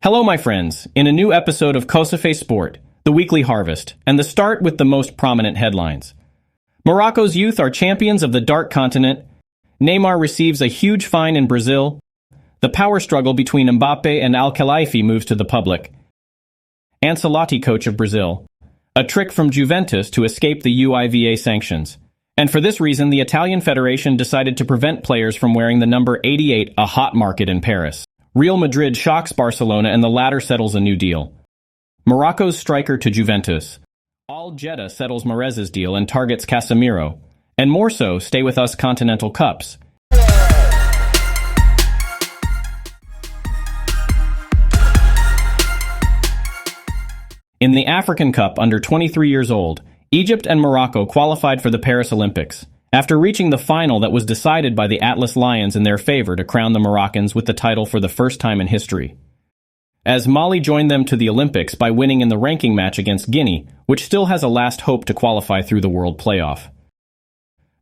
Hello, my friends, in a new episode of KOSOFE Sport, the weekly harvest, and the start with the most prominent headlines. Morocco's youth are champions of the dark continent. Neymar receives a huge fine in Brazil. The power struggle between Mbappé and Al-Khelaifi moves to the public. Ancelotti, coach of Brazil. A trick from Juventus to escape the UEFA sanctions. And for this reason, the Italian Federation decided to prevent players from wearing the number 88, a hot market in Paris. Real Madrid shocks Barcelona and the latter settles a new deal. Morocco's striker to Juventus. Al Jeddah settles Mahrez's deal and targets Casemiro. And more so, stay with us Continental Cups. In the African Cup under 23 years old, Egypt and Morocco qualified for the Paris Olympics, after reaching the final that was decided by the Atlas Lions in their favor to crown the Moroccans with the title for the first time in history. As Mali joined them to the Olympics by winning in the ranking match against Guinea, which still has a last hope to qualify through the World Playoff.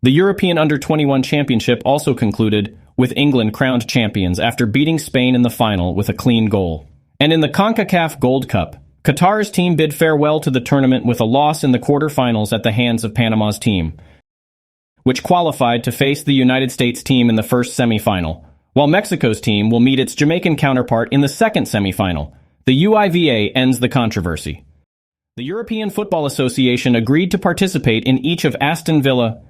The European Under-21 Championship also concluded, with England crowned champions after beating Spain in the final with a clean goal. And in the CONCACAF Gold Cup, Qatar's team bid farewell to the tournament with a loss in the quarterfinals at the hands of Panama's team, which qualified to face the United States team in the first semifinal, while Mexico's team will meet its Jamaican counterpart in the second semifinal. The UEFA ends the controversy. The European Football Association agreed to participate in each of Aston Villa,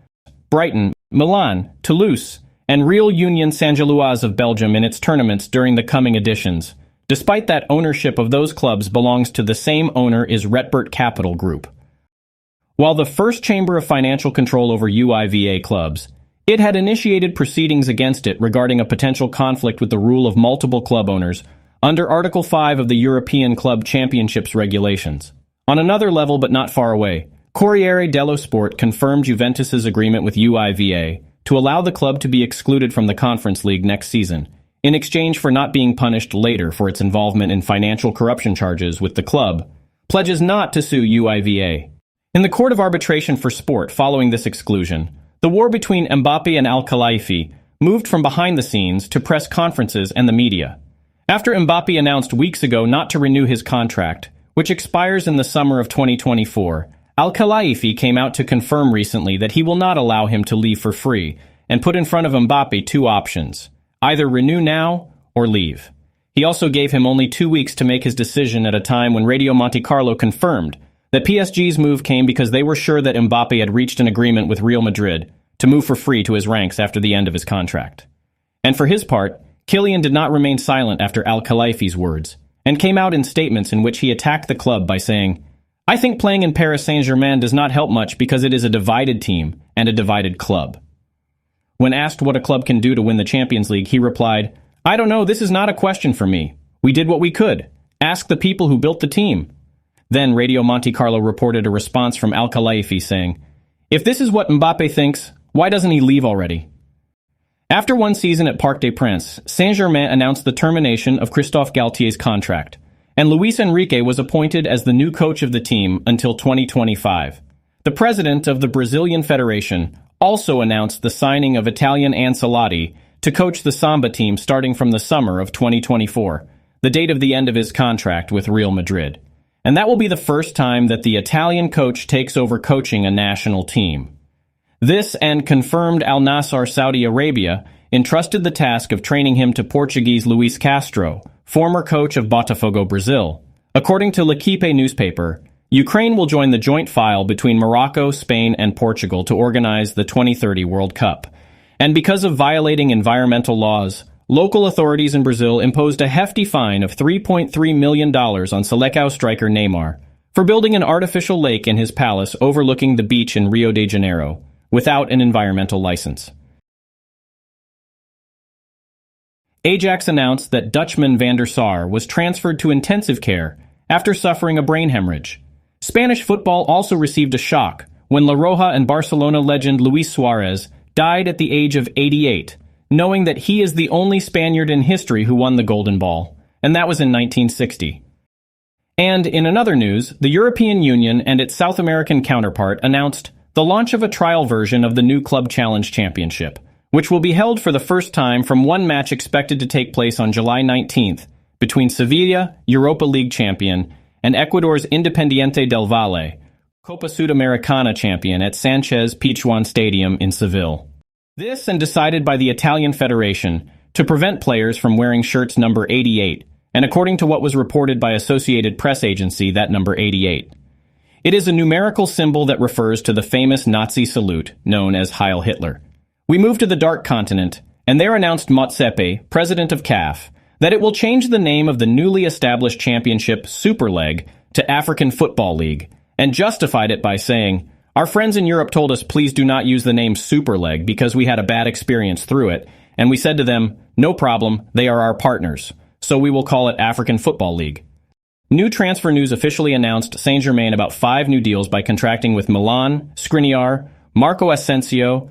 Brighton, Milan, Toulouse, and Real Union Saint-Gilloise of Belgium in its tournaments during the coming editions. Despite that, ownership of those clubs belongs to the same owner as Retbert Capital Group. While the first chamber of financial control over UEFA clubs, it had initiated proceedings against it regarding a potential conflict with the rule of multiple club owners under Article 5 of the European Club Championships regulations. On another level but not far away, Corriere dello Sport confirmed Juventus's agreement with UEFA to allow the club to be excluded from the Conference League next season, in exchange for not being punished later for its involvement in financial corruption charges with the club, pledges not to sue UEFA. In the Court of Arbitration for Sport following this exclusion, the war between Mbappé and Al-Khelaifi moved from behind the scenes to press conferences and the media. After Mbappé announced weeks ago not to renew his contract, which expires in the summer of 2024, Al-Khelaifi came out to confirm recently that he will not allow him to leave for free and put in front of Mbappé two options: either renew now or leave. He also gave him only 2 weeks to make his decision at a time when Radio Monte Carlo confirmed that PSG's move came because they were sure that Mbappé had reached an agreement with Real Madrid to move for free to his ranks after the end of his contract. And for his part, Kylian did not remain silent after Al-Khelaifi's words, and came out in statements in which he attacked the club by saying, "I think playing in Paris Saint-Germain does not help much because it is a divided team and a divided club." When asked what a club can do to win the Champions League, he replied, "I don't know, this is not a question for me. We did what we could. Ask the people who built the team." Then Radio Monte Carlo reported a response from Al-Khelaifi saying, "If this is what Mbappé thinks, why doesn't he leave already?" After one season at Parc des Princes, Saint-Germain announced the termination of Christophe Galtier's contract, and Luis Enrique was appointed as the new coach of the team until 2025. The president of the Brazilian Federation also announced the signing of Italian Ancelotti to coach the Samba team starting from the summer of 2024, the date of the end of his contract with Real Madrid. And that will be the first time that the Italian coach takes over coaching a national team. This and confirmed Al Nassr Saudi Arabia entrusted the task of training him to Portuguese Luis Castro, former coach of Botafogo Brazil. According to L'Equipe newspaper, Ukraine will join the joint file between Morocco, Spain, and Portugal to organize the 2030 World Cup. And because of violating environmental laws, local authorities in Brazil imposed a hefty fine of $3.3 million on Seleção striker Neymar for building an artificial lake in his palace overlooking the beach in Rio de Janeiro, without an environmental license. Ajax announced that Dutchman Van der Sar was transferred to intensive care after suffering a brain hemorrhage. Spanish football also received a shock when La Roja and Barcelona legend Luis Suarez died at the age of 88, knowing that he is the only Spaniard in history who won the Golden Ball, and that was in 1960. And in another news, the European Union and its South American counterpart announced the launch of a trial version of the new Club Challenge Championship, which will be held for the first time from one match expected to take place on July 19th, between Sevilla, Europa League champion, and Ecuador's Independiente del Valle, Copa Sudamericana champion at Sanchez Pizjuan Stadium in Seville. This and decided by the Italian Federation to prevent players from wearing shirts number 88, and according to what was reported by Associated Press agency, that number 88. It is a numerical symbol that refers to the famous Nazi salute known as Heil Hitler. We move to the Dark Continent, and there announced Motsepe, president of CAF, that it will change the name of the newly established championship Super League to African Football League, and justified it by saying, "Our friends in Europe told us please do not use the name Super League because we had a bad experience through it, and we said to them, no problem, they are our partners, so we will call it African Football League." New transfer news officially announced Saint-Germain about 5 new deals by contracting with Milan, Skriniar, Marco Asensio,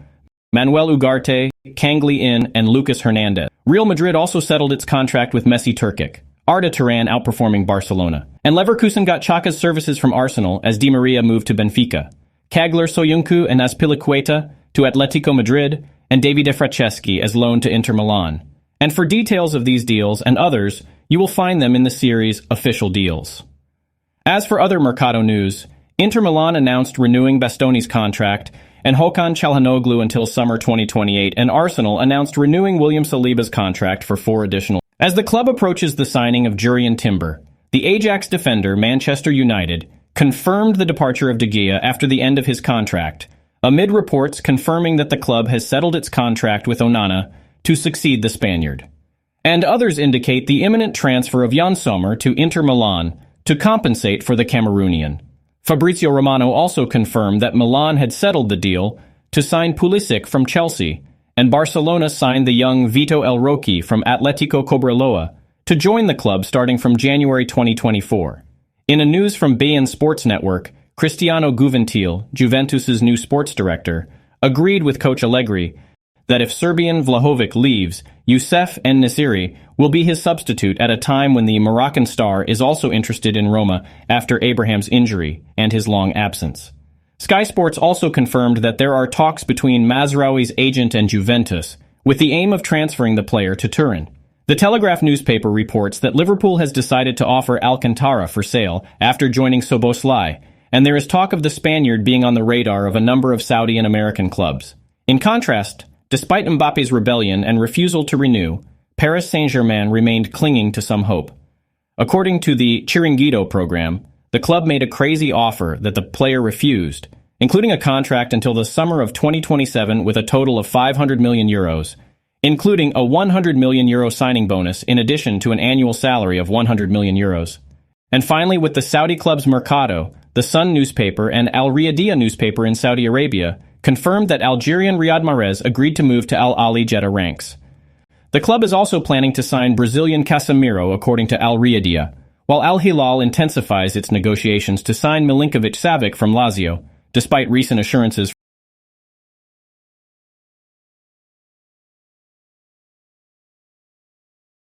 Manuel Ugarte, Kangli In, and Lucas Hernandez. Real Madrid also settled its contract with Messi Turkic, Arda Turan outperforming Barcelona. And Leverkusen got Xhaka's services from Arsenal as Di Maria moved to Benfica, Kagler Soyuncu and Azpilicueta to Atletico Madrid, and Davide Franceschi as loaned to Inter Milan. And for details of these deals and others, you will find them in the series Official Deals. As for other Mercato news, Inter Milan announced renewing Bastoni's contract and Hakan Çalhanoğlu until summer 2028, and Arsenal announced renewing William Saliba's contract for 4 additional. As the club approaches the signing of Jurriën Timber, the Ajax defender Manchester United confirmed the departure of De Gea after the end of his contract, amid reports confirming that the club has settled its contract with Onana to succeed the Spaniard. And others indicate the imminent transfer of Jan Sommer to Inter Milan to compensate for the Cameroonian. Fabrizio Romano also confirmed that Milan had settled the deal to sign Pulisic from Chelsea, and Barcelona signed the young Vito El Roque from Atletico Cobreloa to join the club starting from January 2024. In a news from beIN Sports Network, Cristiano Guventil, Juventus's new sports director, agreed with coach Allegri that if Serbian Vlahovic leaves, Youssef En-Nesyri will be his substitute at a time when the Moroccan star is also interested in Roma after Abraham's injury and his long absence. Sky Sports also confirmed that there are talks between Mazraoui's agent and Juventus, with the aim of transferring the player to Turin. The Telegraph newspaper reports that Liverpool has decided to offer Alcantara for sale after joining Soboslai, and there is talk of the Spaniard being on the radar of a number of Saudi and American clubs. In contrast, despite Mbappe's rebellion and refusal to renew, Paris Saint-Germain remained clinging to some hope. According to the Chiringuito program, the club made a crazy offer that the player refused, including a contract until the summer of 2027 with a total of 500 million euros, including a 100 million euro signing bonus in addition to an annual salary of 100 million euros. And finally, with the Saudi club's Mercado, the Sun newspaper and Al Riyadiyah newspaper in Saudi Arabia confirmed that Algerian Riyad Mahrez agreed to move to Al Ahly Jeddah ranks. The club is also planning to sign Brazilian Casemiro, according to Al Riyadiyah, while Al Hilal intensifies its negotiations to sign Milinkovic-Savic from Lazio, despite recent assurances